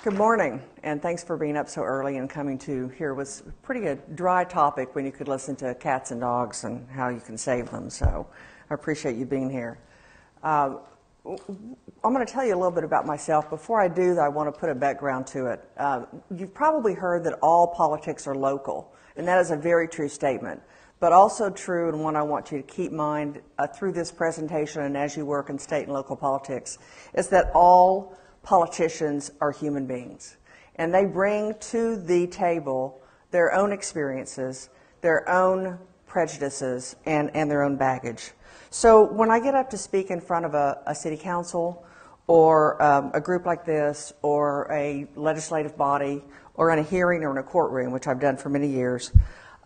Good morning, and thanks for being up so early and coming to hear what's pretty a dry topic when you could listen to cats and dogs and how you can save them. So I appreciate you being here. I'm going to tell you a little bit about myself. Before I do, I want to put a background to it. You've probably heard that all politics are local, and that is a very true statement, but also true, and one I want you to keep in mind through this presentation and as you work in state and local politics, is that all politicians are human beings, and they bring to the table their own experiences, their own prejudices, and their own baggage. So when I get up to speak in front of a city council or a group like this or a legislative body or in a hearing or in a courtroom, which I've done for many years,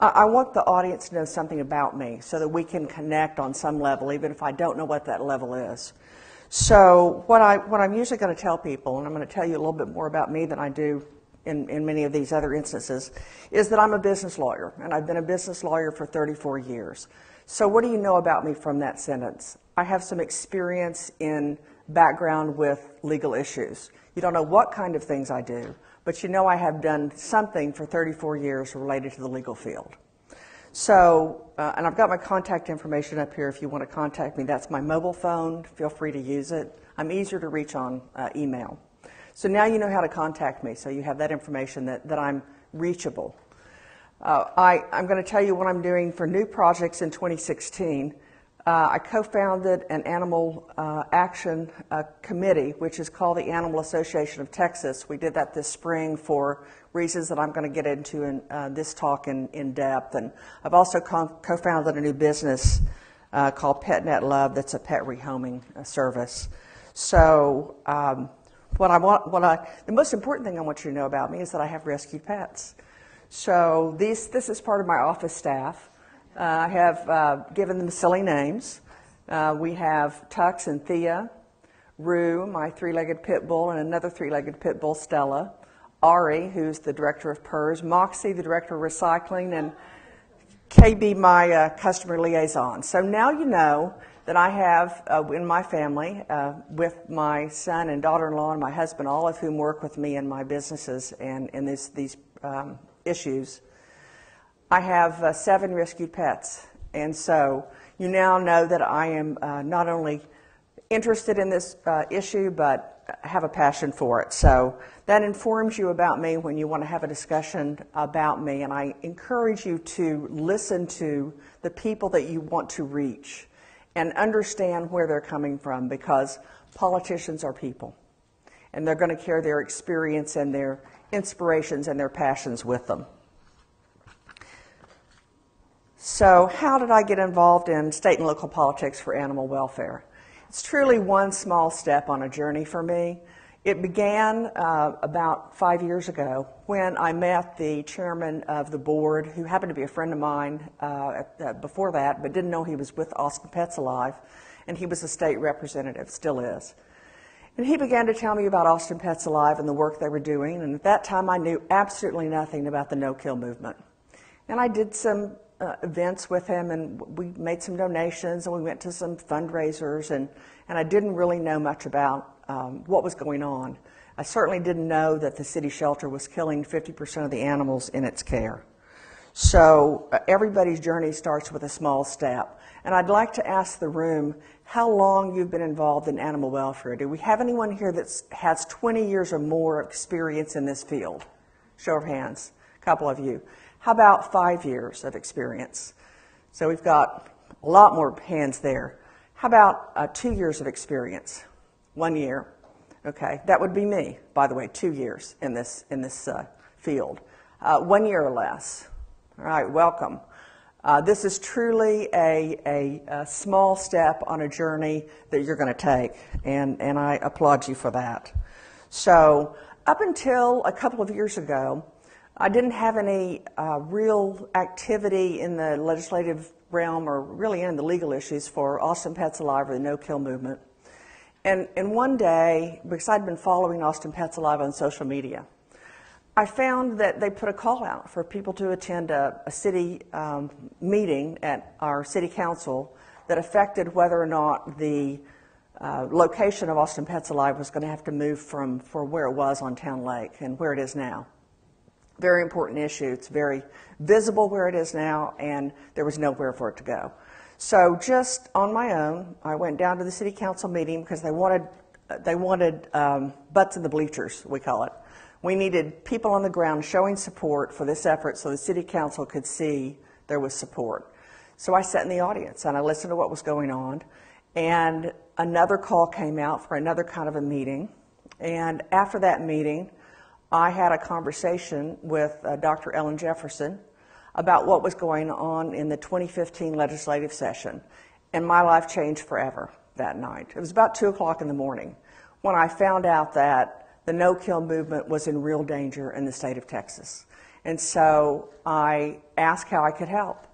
I want the audience to know something about me so that we can connect on some level, even if I don't know what that level is. So what I'm usually going to tell people, and I'm going to tell you a little bit more about me than I do in many of these other instances, is that I'm a business lawyer, and I've been a business lawyer for 34 years. So what do you know about me from that sentence? I have some experience in background with legal issues. You don't know what kind of things I do, but you know I have done something for 34 years related to the legal field. So, and I've got my contact information up here if you want to contact me. That's my mobile phone. Feel free to use it. I'm easier to reach on email. So now you know how to contact me, so you have that information that I'm reachable. I'm going to tell you what I'm doing for new projects in 2016. I co-founded an animal action committee, which is called the Animal Association of Texas. We did that this spring for reasons that I'm going to get into in this talk in depth. And I've also co-founded a new business called PetNet.love that's a pet rehoming service. So the most important thing I want you to know about me is that I have rescued pets. So this is part of my office staff. I have given them silly names. We have Tux and Thea, Rue, my three-legged pit bull, and another three-legged pit bull, Stella, Ari, who's the director of PERS, Moxie, the director of recycling, and KB, my customer liaison. So now you know that I have in my family, with my son and daughter-in-law and my husband, all of whom work with me in my businesses and in these issues, I have 7 rescued pets. And so you now know that I am not only interested in this issue, but have a passion for it. So that informs you about me when you want to have a discussion about me. And I encourage you to listen to the people that you want to reach and understand where they're coming from, because politicians are people. And they're going to carry their experience and their inspirations and their passions with them. So how did I get involved in state and local politics for animal welfare? It's truly one small step on a journey for me. It began about 5 years ago when I met the chairman of the board, who happened to be a friend of mine before that, but didn't know he was with Austin Pets Alive, and he was a state representative, still is. And he began to tell me about Austin Pets Alive and the work they were doing, and at that time I knew absolutely nothing about the no-kill movement. And I did some events with him, and we made some donations, and we went to some fundraisers, and I didn't really know much about what was going on. I certainly didn't know that the city shelter was killing 50% of the animals in its care. So everybody's journey starts with a small step. And I'd like to ask the room how long you've been involved in animal welfare. Do we have anyone here that has 20 years or more experience in this field? Show of hands, a couple of you. How about 5 years of experience? So we've got a lot more hands there. How about 2 years of experience? 1 year. Okay, that would be me, by the way, 2 years in this field. 1 year or less. All right, welcome. This is truly a small step on a journey that you're going to take, and I applaud you for that. So up until a couple of years ago, I didn't have any real activity in the legislative realm or really in the legal issues for Austin Pets Alive or the no-kill movement. And one day, because I'd been following Austin Pets Alive on social media, I found that they put a call out for people to attend a city meeting at our city council that affected whether or not the location of Austin Pets Alive was going to have to move from where it was on Town Lake and where it is now. Very important issue. It's very visible where it is now, and there was nowhere for it to go. So just on my own, I went down to the city council meeting because they wanted butts in the bleachers, we call it. We needed people on the ground showing support for this effort so the city council could see there was support. So I sat in the audience and I listened to what was going on, and another call came out for another kind of a meeting. And after that meeting, I had a conversation with Dr. Ellen Jefferson about what was going on in the 2015 legislative session. And my life changed forever that night. It was about 2 o'clock in the morning when I found out that the no-kill movement was in real danger in the state of Texas. And so I asked how I could help.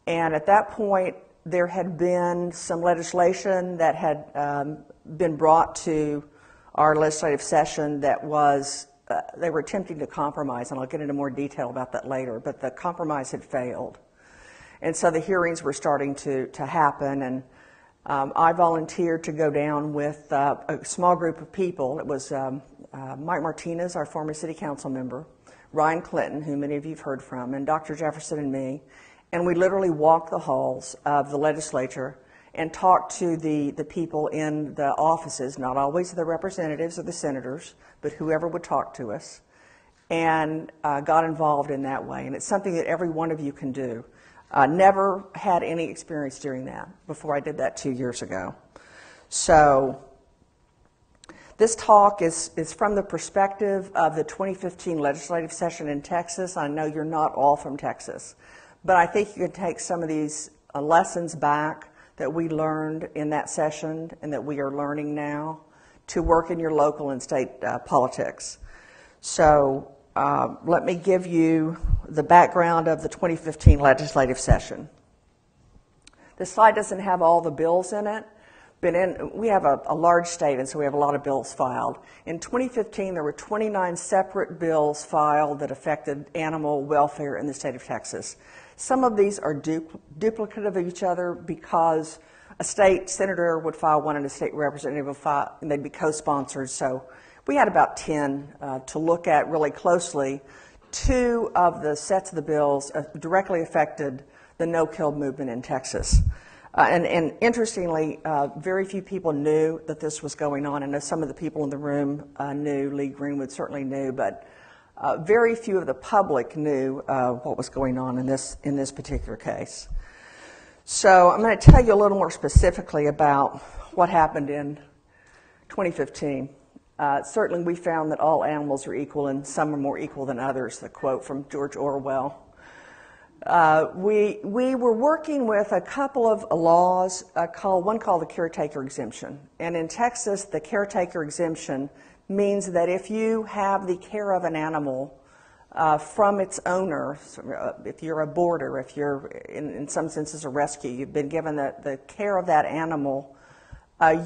And at that point, there had been some legislation that had been brought to our legislative session that was they were attempting to compromise, and I'll get into more detail about that later, but the compromise had failed. And so the hearings were starting to happen, and I volunteered to go down with a small group of people. It was Mike Martinez, our former city council member, Ryan Clinton, who many of you have heard from, and Dr. Jefferson and me, and we literally walked the halls of the legislature and talked to the people in the offices, not always the representatives or the senators, but whoever would talk to us, and got involved in that way. And it's something that every one of you can do. Never had any experience doing that before I did that 2 years ago. So this talk is from the perspective of the 2015 legislative session in Texas. I know you're not all from Texas, but I think you can take some of these lessons back that we learned in that session and that we are learning now to work in your local and state politics. So let me give you the background of the 2015 legislative session. This slide doesn't have all the bills in it, but we have a large state, and so we have a lot of bills filed. In 2015, there were 29 separate bills filed that affected animal welfare in the state of Texas. Some of these are duplicative of each other because a state senator would file one and a state representative would file, and they'd be co-sponsored. So we had about 10 to look at really closely. 2 of the sets of the bills directly affected the no-kill movement in Texas. And interestingly, very few people knew that this was going on. I know some of the people in the room knew, Lee Greenwood certainly knew, but very few of the public knew what was going on in this particular case. So I'm going to tell you a little more specifically about what happened in 2015. Certainly we found that all animals are equal and some are more equal than others, the quote from George Orwell. We were working with a couple of laws, one called the caretaker exemption. And in Texas, the caretaker exemption means that if you have the care of an animal from its owner, if you're a boarder, if you're in some senses a rescue, you've been given the care of that animal,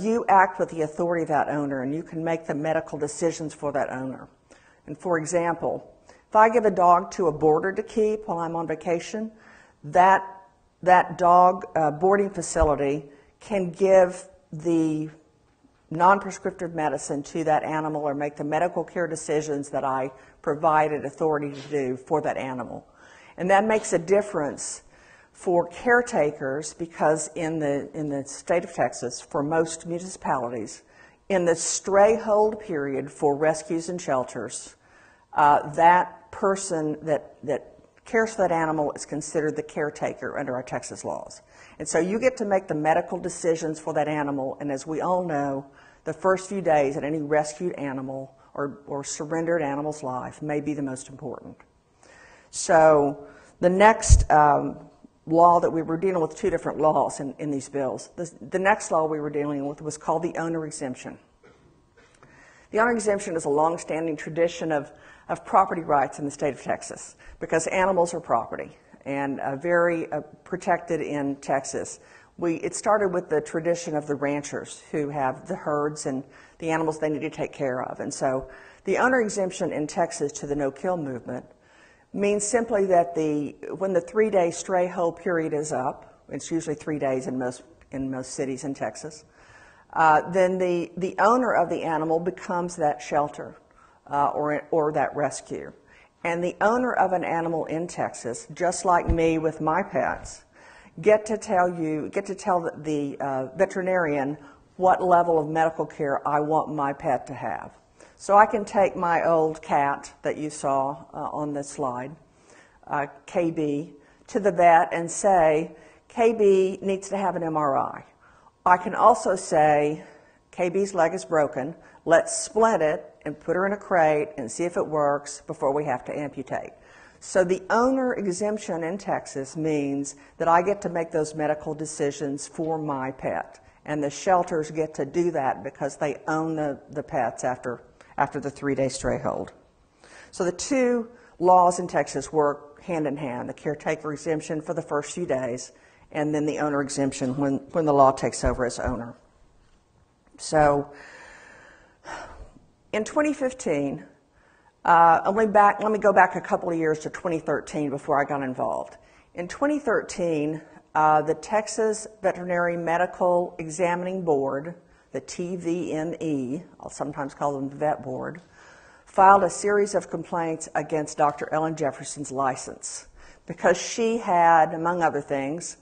you act with the authority of that owner, and you can make the medical decisions for that owner. And for example, if I give a dog to a boarder to keep while I'm on vacation, that dog boarding facility can give the non-prescriptive medicine to that animal or make the medical care decisions that I provided authority to do for that animal. And that makes a difference for caretakers because in the state of Texas, for most municipalities, in the stray hold period for rescues and shelters, that person that cares for that animal is considered the caretaker under our Texas laws. And so you get to make the medical decisions for that animal, and as we all know, the first few days in any rescued animal or surrendered animal's life may be the most important. So the next law that we were dealing with, 2 different laws in these bills. The next law we were dealing with was called the owner exemption. The owner exemption is a long-standing tradition of property rights in the state of Texas because animals are property and very protected in Texas. It started with the tradition of the ranchers who have the herds and the animals they need to take care of. And so the owner exemption in Texas to the no-kill movement means simply that when the 3-day stray hold period is up, it's usually 3 days in most cities in Texas, then the owner of the animal becomes that shelter or that rescue. And the owner of an animal in Texas, just like me with my pets, get to tell the veterinarian what level of medical care I want my pet to have. So I can take my old cat that you saw on this slide, KB, to the vet and say, KB needs to have an MRI. I can also say, KB's leg is broken, let's splint it and put her in a crate and see if it works before we have to amputate. So the owner exemption in Texas means that I get to make those medical decisions for my pet. And the shelters get to do that because they own the pets after the 3-day stray hold. So the two laws in Texas work hand in hand, the caretaker exemption for the first few days and then the owner exemption when the law takes over as owner. So in 2015, let me go back a couple of years to 2013 before I got involved. In 2013, the Texas Veterinary Medical Examining Board, the TVME, I'll sometimes call them the Vet Board, filed a series of complaints against Dr. Ellen Jefferson's license because she had, among other things,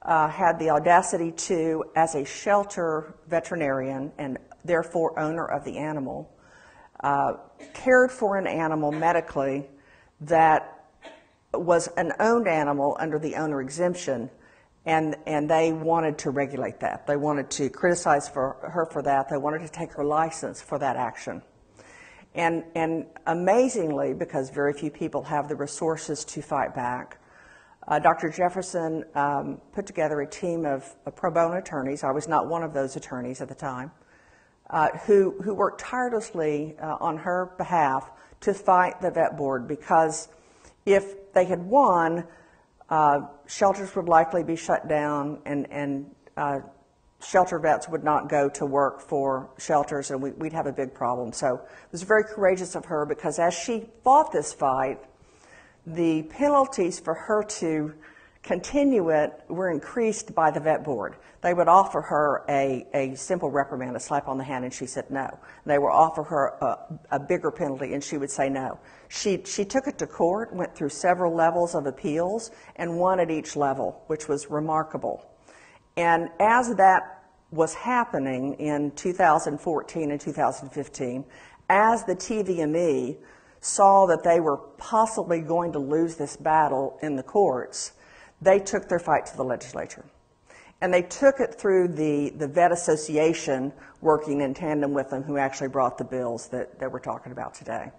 had the audacity to, as a shelter veterinarian and therefore owner of the animal, cared for an animal medically that was an owned animal under the owner exemption, and they wanted to regulate that. They wanted to criticize her for that. They wanted to take her license for that action. And amazingly, because very few people have the resources to fight back, Dr. Jefferson put together a team of pro bono attorneys. I was not one of those attorneys at the time, who worked tirelessly on her behalf to fight the vet board, because if they had won, shelters would likely be shut down and shelter vets would not go to work for shelters, and we'd have a big problem. So it was very courageous of her, because as she fought this fight, the penalties for her to continue it were increased by the vet board. They would offer her a simple reprimand, a slap on the hand, and she said no. They would offer her a bigger penalty, and she would say no. She took it to court, went through several levels of appeals, and won at each level, which was remarkable. And as that was happening in 2014 and 2015, as the TVME saw that they were possibly going to lose this battle in the courts, they took their fight to the legislature. And they took it through the Vet Association, working in tandem with them, who actually brought the bills that we're talking about today.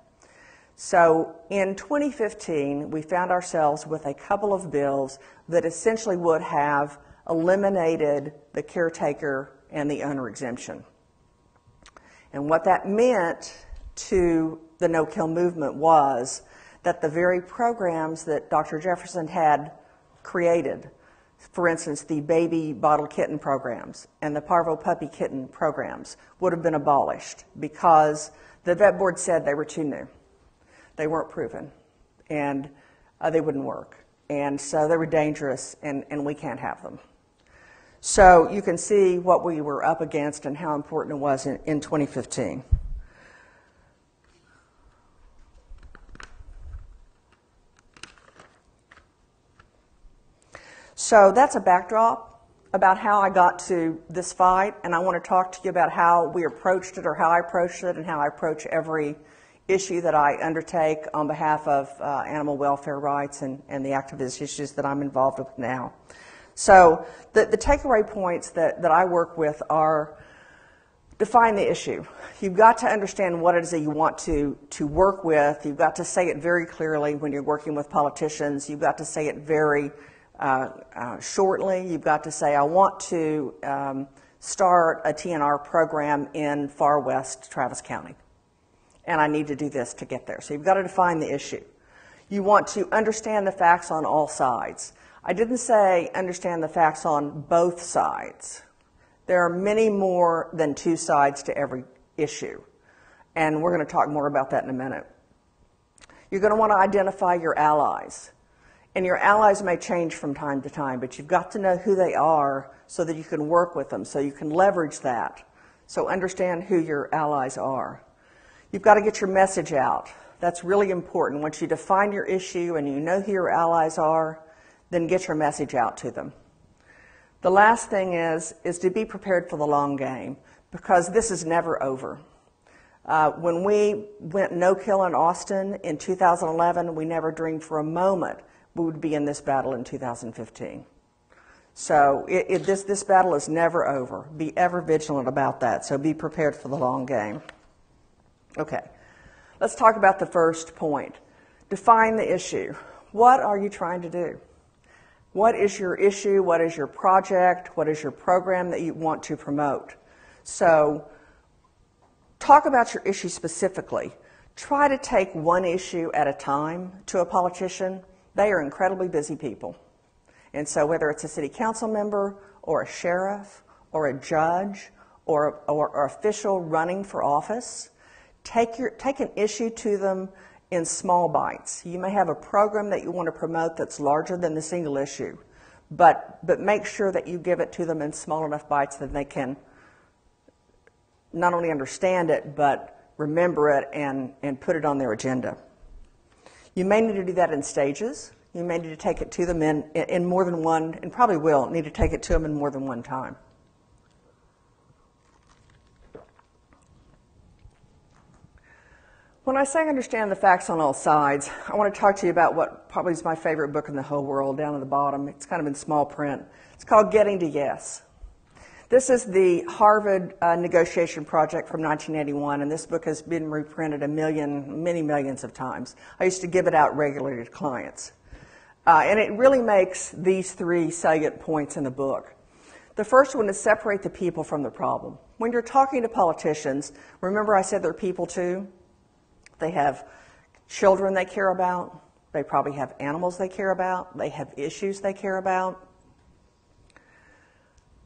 So in 2015, we found ourselves with a couple of bills that essentially would have eliminated the caretaker and the owner exemption. And what that meant to the no-kill movement was that the very programs that Dr. Jefferson had created, for instance, the baby bottle kitten programs and the parvo puppy kitten programs, would have been abolished because the vet board said they were too new. They weren't proven, and they wouldn't work. And so they were dangerous, and we can't have them. So you can see what we were up against and how important it was in 2015. So that's a backdrop about how I got to this fight, and I want to talk to you about how we approached it, or how I approached it, and how I approach every issue that I undertake on behalf of animal welfare rights and the activist issues that I'm involved with now. So the takeaway points that I work with are: define the issue. You've got to understand what it is that you want to work with. You've got to say it very clearly when you're working with politicians. You've got to say it very shortly. You've got to say, I want to start a TNR program in far west Travis County, and I need to do this to get there. So you've got to define the issue. You want to understand the facts on all sides. I didn't say understand the facts on both sides. There are many more than two sides to every issue, and we're going to talk more about that in a minute. You're going to want to identify your allies. And your allies may change from time to time, but you've got to know who they are so that you can work with them, so you can leverage that. So understand who your allies are. You've got to get your message out. That's really important. Once you define your issue and you know who your allies are, then get your message out to them. The last thing is to be prepared for the long game, because this is never over. When we went no-kill in Austin in 2011, we never dreamed for a moment we would be in this battle in 2015. So this battle is never over. Be ever vigilant about that. So be prepared for the long game. Okay, let's talk about the first point. Define the issue. What are you trying to do? What is your issue? What is your project? What is your program that you want to promote? So talk about your issue specifically. Try to take one issue at a time to a politician. They are incredibly busy people. And so whether it's a city council member or a sheriff or a judge or official running for office, take an issue to them in small bites. You may have a program that you want to promote that's larger than the single issue, but make sure that you give it to them in small enough bites that they can not only understand it, but remember it and put it on their agenda. You may need to do that in stages. You may need to take it to them in more than one, and probably will need to take it to them in more than one time. When I say understand the facts on all sides, I want to talk to you about what probably is my favorite book in the whole world, down at the bottom. It's kind of in small print. It's called Getting to Yes. This is the Harvard negotiation project from 1981, and this book has been reprinted many millions of times. I used to give it out regularly to clients. And it really makes these three salient points in the book. The first one is separate the people from the problem. When you're talking to politicians, remember I said they're people too? They have children they care about. They probably have animals they care about. They have issues they care about.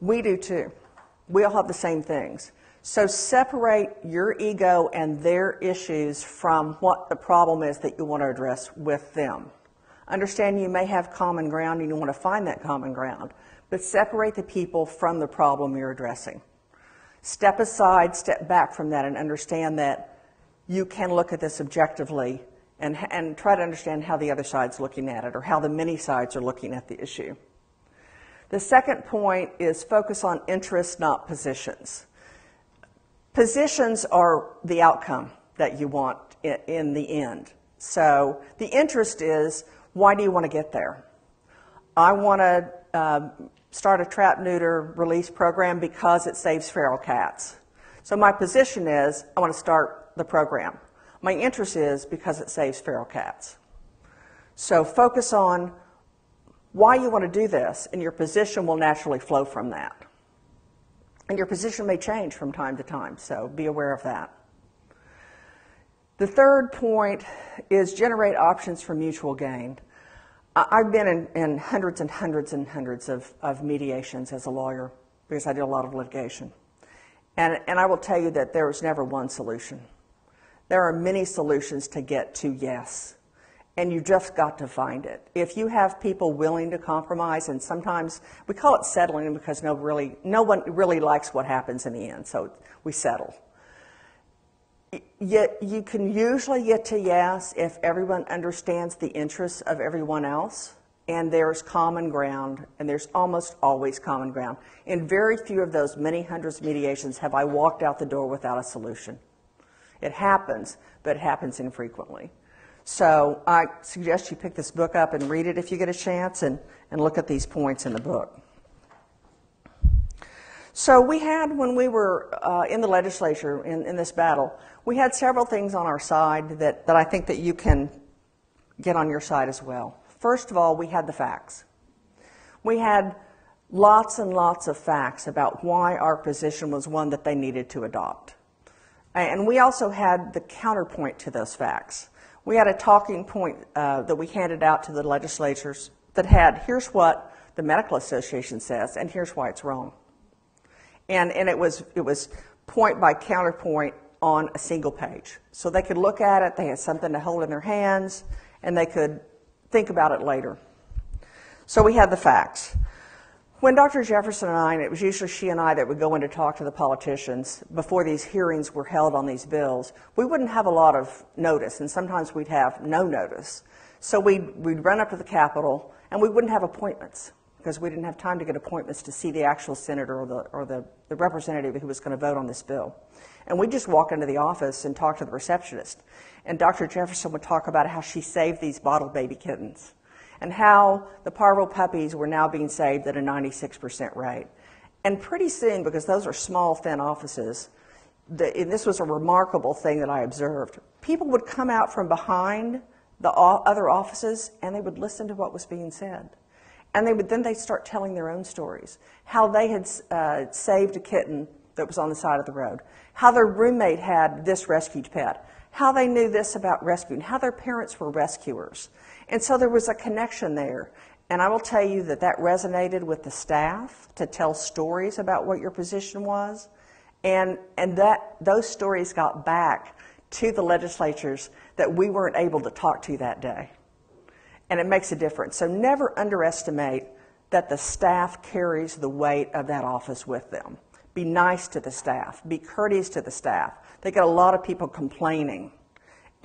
We do too. We all have the same things. So separate your ego and their issues from what the problem is that you want to address with them. Understand you may have common ground and you want to find that common ground, but separate the people from the problem you're addressing. Step aside, step back from that, and understand that you can look at this objectively and try to understand how the other side's looking at it, or how the many sides are looking at the issue. The second point is focus on interests, not positions. Positions are the outcome that you want in the end. So the interest is, why do you want to get there? I want to start a trap, neuter, release program because it saves feral cats. So my position is, I want to start the program. My interest is because it saves feral cats. So focus on why you want to do this, and your position will naturally flow from that. And your position may change from time to time, so be aware of that. The third point is generate options for mutual gain. I've been in hundreds and hundreds and hundreds of mediations as a lawyer, because I do a lot of litigation. And I will tell you that there is never one solution. There are many solutions to get to yes. And you just got to find it. If you have people willing to compromise, and sometimes we call it settling because no one really likes what happens in the end, so we settle. Yet you can usually get to yes if everyone understands the interests of everyone else, and there's common ground, and there's almost always common ground. In very few of those many hundreds of mediations have I walked out the door without a solution. It happens, but it happens infrequently. So I suggest you pick this book up and read it if you get a chance, and look at these points in the book. So we had, when we were in the legislature in this battle, we had several things on our side that I think that you can get on your side as well. First of all, we had the facts. We had lots and lots of facts about why our position was one that they needed to adopt. And we also had the counterpoint to those facts. We had a talking point that we handed out to the legislatures that had, here's what the Medical Association says, and here's why it's wrong. And it was point by counterpoint on a single page. So they could look at it, they had something to hold in their hands, and they could think about it later. So we had the facts. When Dr. Jefferson and I, and it was usually she and I that would go in to talk to the politicians before these hearings were held on these bills, we wouldn't have a lot of notice, and sometimes we'd have no notice. So we'd run up to the Capitol, and we wouldn't have appointments because we didn't have time to get appointments to see the actual senator or the representative who was going to vote on this bill. And we'd just walk into the office and talk to the receptionist. And Dr. Jefferson would talk about how she saved these bottle baby kittens and how the parvo puppies were now being saved at a 96% rate. And pretty soon, because those are small, thin offices, and this was a remarkable thing that I observed, people would come out from behind the other offices and they would listen to what was being said. And they'd start telling their own stories, how they had saved a kitten that was on the side of the road, how their roommate had this rescued pet, how they knew this about rescuing, how their parents were rescuers. And so there was a connection there. And I will tell you that resonated with the staff to tell stories about what your position was. And those stories got back to the legislatures that we weren't able to talk to that day. And it makes a difference. So never underestimate that the staff carries the weight of that office with them. Be nice to the staff. Be courteous to the staff. They get a lot of people complaining.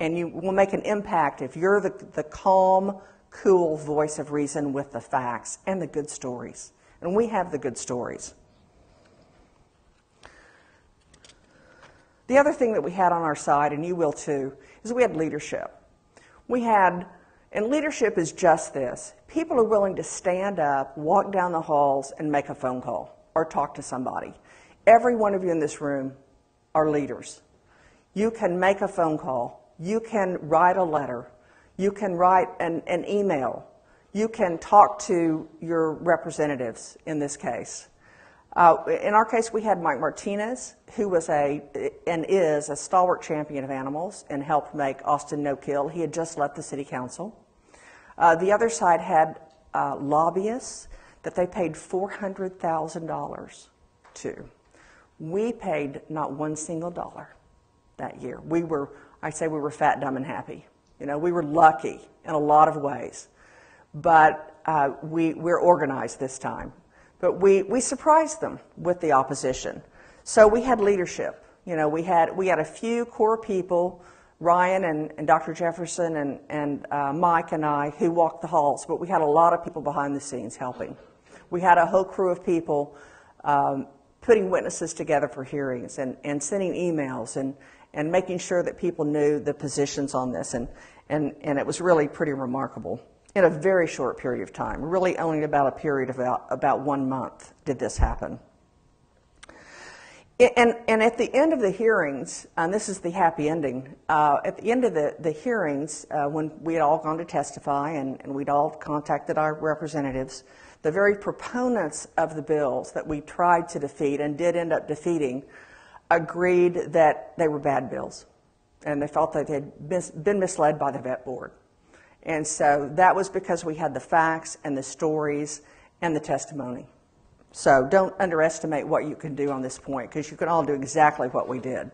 And you will make an impact if you're the calm, cool voice of reason with the facts and the good stories. And we have the good stories. The other thing that we had on our side, and you will too, is we had leadership. And leadership is just this. People are willing to stand up, walk down the halls, and make a phone call or talk to somebody. Every one of you in this room are leaders. You can make a phone call. You can write a letter. You can write an email. You can talk to your representatives in this case. In our case, we had Mike Martinez, who was and is a stalwart champion of animals and helped make Austin no-kill. He had just left the city council. The other side had lobbyists that they paid $400,000 to. We paid not one single dollar that year. I say we were fat, dumb, and happy. You know, we were lucky in a lot of ways, but we're organized this time. But we surprised them with the opposition. So we had leadership. You know, we had a few core people, Ryan and Dr. Jefferson and Mike and I, who walked the halls, but we had a lot of people behind the scenes helping. We had a whole crew of people putting witnesses together for hearings and sending emails and making sure that people knew the positions on this. And it was really pretty remarkable. In a very short period of time, really only about a period of about 1 month did this happen. And at the end of the hearings, and this is the happy ending, at the end of the hearings, when we had all gone to testify and we'd all contacted our representatives, the very proponents of the bills that we tried to defeat and did end up defeating agreed that they were bad bills. And they felt that they had been misled by the vet board. And so that was because we had the facts and the stories and the testimony. So don't underestimate what you can do on this point, because you can all do exactly what we did.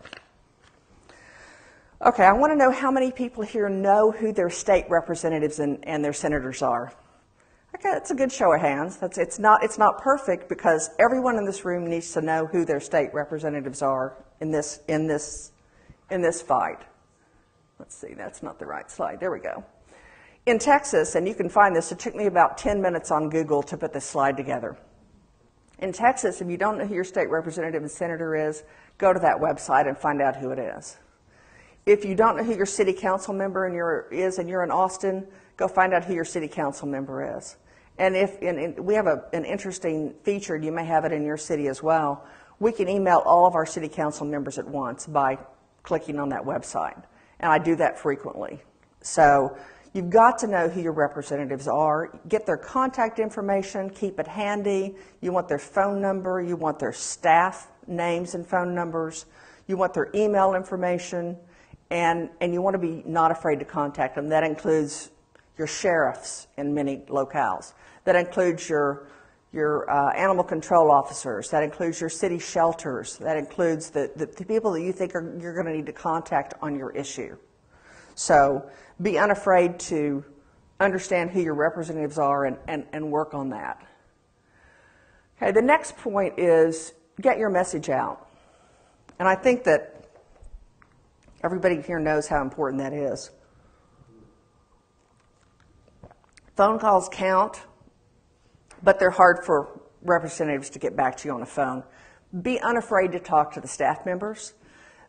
Okay, I want to know how many people here know who their state representatives and their senators are. Okay, that's a good show of hands. It's not perfect, because everyone in this room needs to know who their state representatives are in this fight. Let's see, that's not the right slide. There we go. In Texas, and you can find this, it took me about 10 minutes on Google to put this slide together. In Texas, if you don't know who your state representative and senator is, go to that website and find out who it is. If you don't know who your city council member and you're in Austin, go find out who your city council member is. And we have an interesting feature, and you may have it in your city as well. We can email all of our city council members at once by clicking on that website. And I do that frequently. So you've got to know who your representatives are. Get their contact information, keep it handy. You want their phone number, you want their staff names and phone numbers, you want their email information, and you want to be not afraid to contact them. That includes your sheriffs in many locales. That includes your animal control officers. That includes your city shelters. That includes the people that you think you're going to need to contact on your issue. So be unafraid to understand who your representatives are and work on that. Okay, the next point is get your message out. And I think that everybody here knows how important that is. Phone calls count, but they're hard for representatives to get back to you on the phone. Be unafraid to talk to the staff members.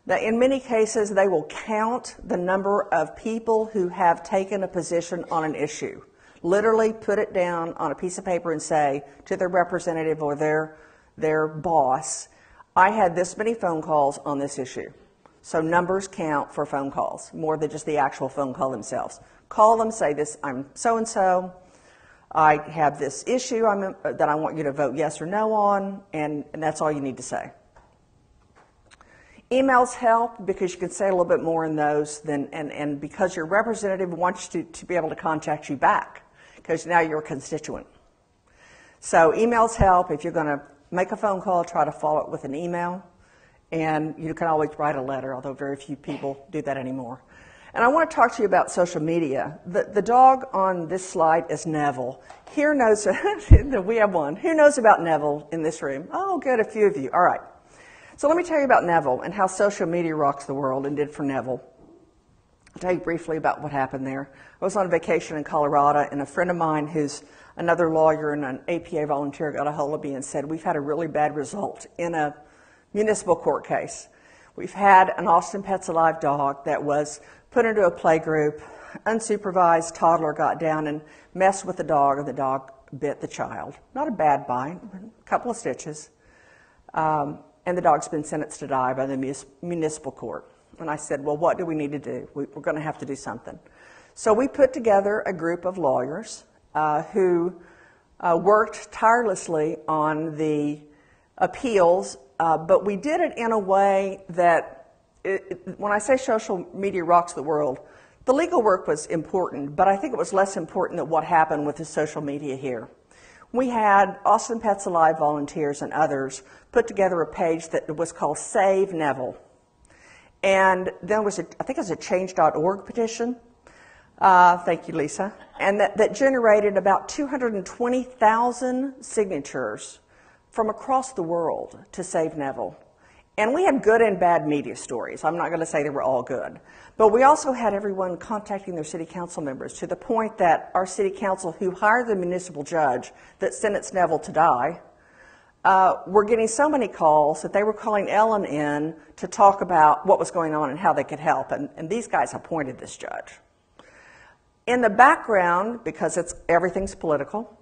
That in many cases, they will count the number of people who have taken a position on an issue. Literally put it down on a piece of paper and say to their representative or their boss, I had this many phone calls on this issue. So numbers count for phone calls, more than just the actual phone call themselves. Call them, say this, I'm so-and-so, I have this issue that I want you to vote yes or no on, and that's all you need to say. Emails help because you can say a little bit more in those and because your representative wants to be able to contact you back because now you're a constituent. So emails help. If you're going to make a phone call, try to follow it with an email. And you can always write a letter, although very few people do that anymore. And I want to talk to you about social media. The dog on this slide is Neville. Here knows, we have one. Who knows about Neville in this room? Oh, good, a few of you. All right. So let me tell you about Neville and how social media rocks the world and did for Neville. I'll tell you briefly about what happened there. I was on vacation in Colorado, and a friend of mine who's another lawyer and an APA volunteer got a hold of me and said, we've had a really bad result in a municipal court case. We've had an Austin Pets Alive dog that was put into a play group, unsupervised toddler got down and messed with the dog, and the dog bit the child. Not a bad bite, a couple of stitches. And the dog's been sentenced to die by the municipal court. And I said, well, what do we need to do? We're going to have to do something. So we put together a group of lawyers who worked tirelessly on the appeals, but we did it in a way that, when I say social media rocks the world, the legal work was important, but I think it was less important than what happened with the social media here. We had Austin Pets Alive volunteers and others put together a page that was called Save Neville. And then was I think it was a change.org petition. Thank you, Lisa. And that generated about 220,000 signatures from across the world to save Neville. And we had good and bad media stories. I'm not going to say they were all good. But we also had everyone contacting their city council members to the point that our city council, who hired the municipal judge that sentenced Neville to die, were getting so many calls that they were calling Ellen in to talk about what was going on and how they could help. And these guys appointed this judge. In the background, because everything's political,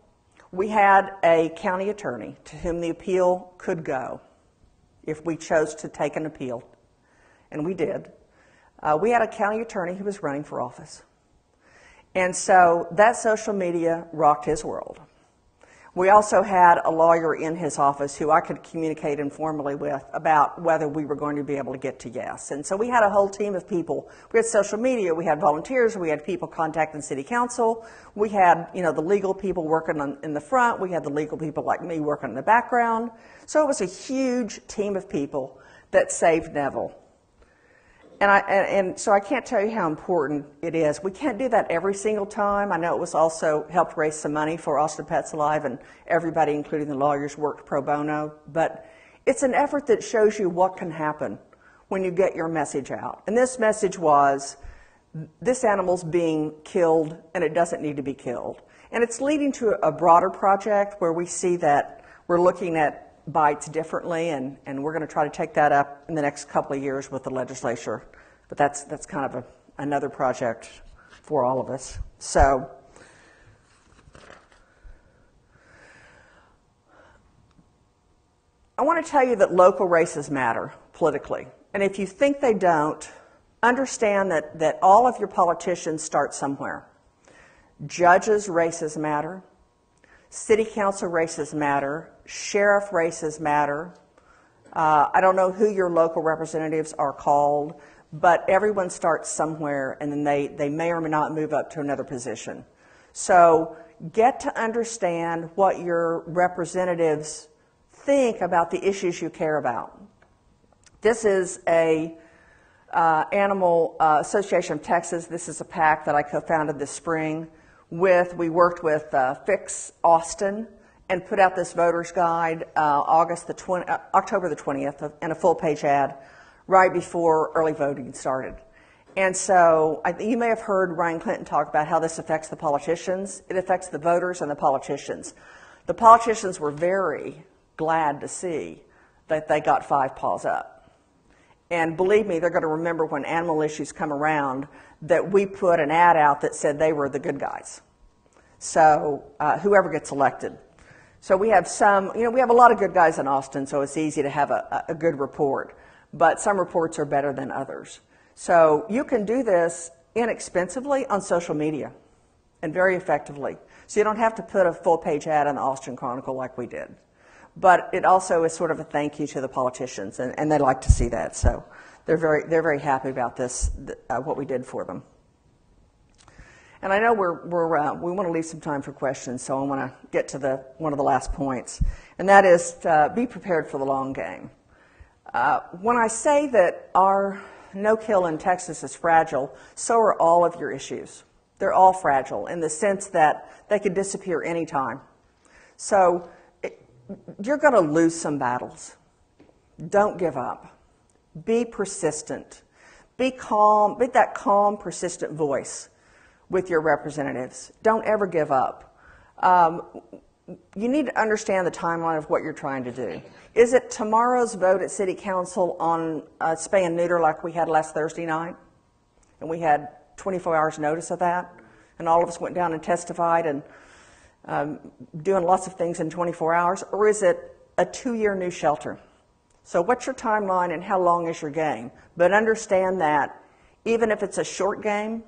we had a county attorney to whom the appeal could go if we chose to take an appeal, and we did. We had a county attorney who was running for office. And so that social media rocked his world. We also had a lawyer in his office who I could communicate informally with about whether we were going to be able to get to yes. And so we had a whole team of people. We had social media, we had volunteers, we had people contacting city council, we had the legal people working in the front, we had the legal people like me working in the background. So it was a huge team of people that saved Neville. And so I can't tell you how important it is. We can't do that every single time. I know it was also helped raise some money for Austin Pets Alive, and everybody, including the lawyers, worked pro bono. But it's an effort that shows you what can happen when you get your message out. And this message was, this animal's being killed, and it doesn't need to be killed. And it's leading to a broader project where we see that we're looking at bites differently, and we're going to try to take that up in the next couple of years with the legislature. But that's kind of another project for all of us. So I want to tell you that local races matter politically. And if you think they don't, understand that all of your politicians start somewhere. Judges' races matter. City council races matter. Sheriff races matter. I don't know who your local representatives are called, but everyone starts somewhere, and then they may or may not move up to another position. So get to understand what your representatives think about the issues you care about. This is a Animal Association of Texas. This is a PAC that I co-founded this spring. We worked with Fix Austin and put out this voter's guide October the 20th, and a full-page ad right before early voting started. And so you may have heard Ryan Clinton talk about how this affects the politicians. It affects the voters and the politicians. The politicians were very glad to see that they got 5 paws up. And believe me, they're going to remember when animal issues come around that we put an ad out that said they were the good guys. So whoever gets elected. So we have we have a lot of good guys in Austin, so it's easy to have a good report. But some reports are better than others. So you can do this inexpensively on social media and very effectively. So you don't have to put a full-page ad in the Austin Chronicle like we did. But it also is sort of a thank you to the politicians, and they like to see that. So they're very happy about this, what we did for them. And I know we want to leave some time for questions, so I want to get to one of the last points, and that is be prepared for the long game. When I say that our no-kill in Texas is fragile, so are all of your issues. They're all fragile in the sense that they could disappear anytime. So you're going to lose some battles. Don't give up. Be persistent. Be calm. Be that calm, persistent voice with your representatives. Don't ever give up. You need to understand the timeline of what you're trying to do. Is it tomorrow's vote at City Council on spay and neuter like we had last Thursday night? And we had 24 hours notice of that? And all of us went down and testified and doing lots of things in 24 hours? Or is it a 2-year new shelter? So what's your timeline and how long is your game? But understand that even if it's a short game,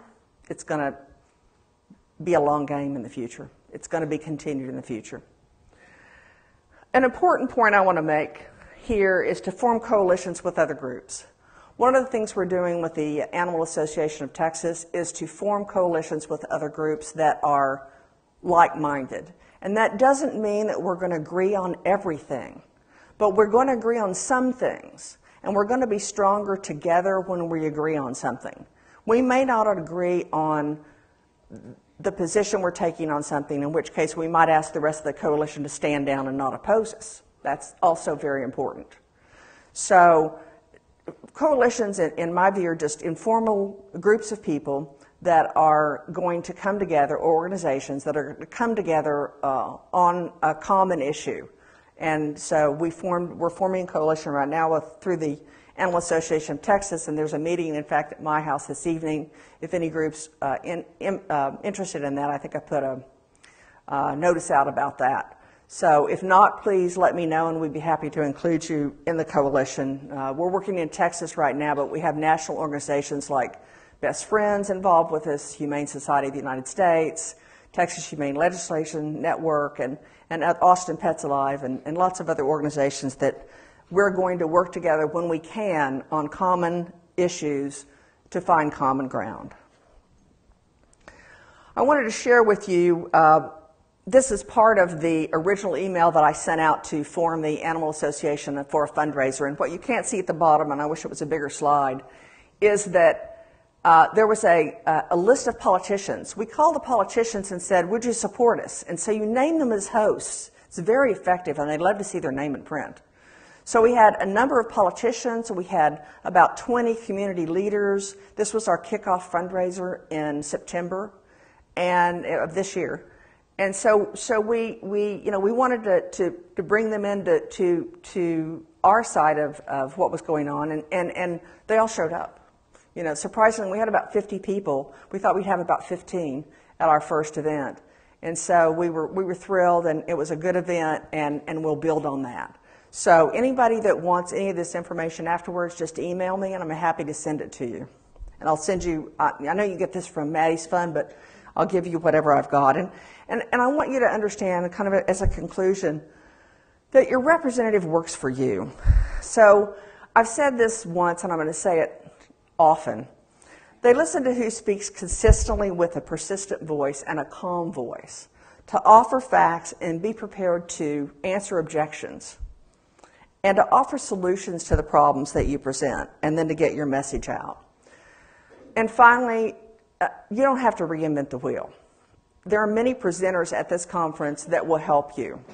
it's going to be a long game in the future. It's going to be continued in the future. An important point I want to make here is to form coalitions with other groups. One of the things we're doing with the Animal Association of Texas is to form coalitions with other groups that are like-minded. And that doesn't mean that we're going to agree on everything, but we're going to agree on some things, and we're going to be stronger together when we agree on something. We may not agree on the position we're taking on something, in which case we might ask the rest of the coalition to stand down and not oppose us. That's also very important. So coalitions, in my view, are just informal groups of people that are going to come together, or organizations that are going to come together on a common issue. And so we're forming a coalition right now through the Animal Association of Texas, and there's a meeting, in fact, at my house this evening. If any groups interested in that, I think I put a notice out about that. So if not, please let me know, and we'd be happy to include you in the coalition. We're working in Texas right now, but we have national organizations like Best Friends involved with us, Humane Society of the United States, Texas Humane Legislation Network, and Austin Pets Alive, and lots of other organizations that we're going to work together when we can on common issues to find common ground. I wanted to share with you, this is part of the original email that I sent out to form the Animal Association for a fundraiser. And what you can't see at the bottom, and I wish it was a bigger slide, is that there was a list of politicians. We called the politicians and said, would you support us? And so you name them as hosts. It's very effective, and they'd love to see their name in print. So we had a number of politicians. We had about 20 community leaders. This was our kickoff fundraiser in September of this year. And so we wanted to bring them in to our side of what was going on, and they all showed up. Surprisingly, we had about 50 people. We thought we'd have about 15 at our first event. And so we were thrilled, and it was a good event, and we'll build on that. So anybody that wants any of this information afterwards, just email me, and I'm happy to send it to you. And I'll send you, I know you get this from Maddie's Fund, but I'll give you whatever I've got. And I want you to understand, kind of as a conclusion, that your representative works for you. So I've said this once, and I'm going to say it often. They listen to who speaks consistently with a persistent voice and a calm voice, to offer facts and be prepared to answer objections, and to offer solutions to the problems that you present, and then to get your message out. And finally, you don't have to reinvent the wheel. There are many presenters at this conference that will help you.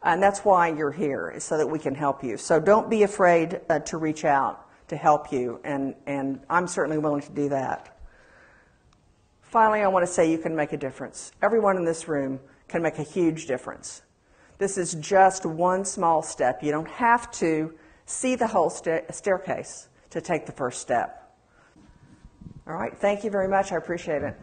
And that's why you're here, is so that we can help you. So don't be afraid to reach out to help you, and I'm certainly willing to do that. Finally, I want to say you can make a difference. Everyone in this room can make a huge difference. This is just one small step. You don't have to see the whole staircase to take the first step. All right, thank you very much. I appreciate it.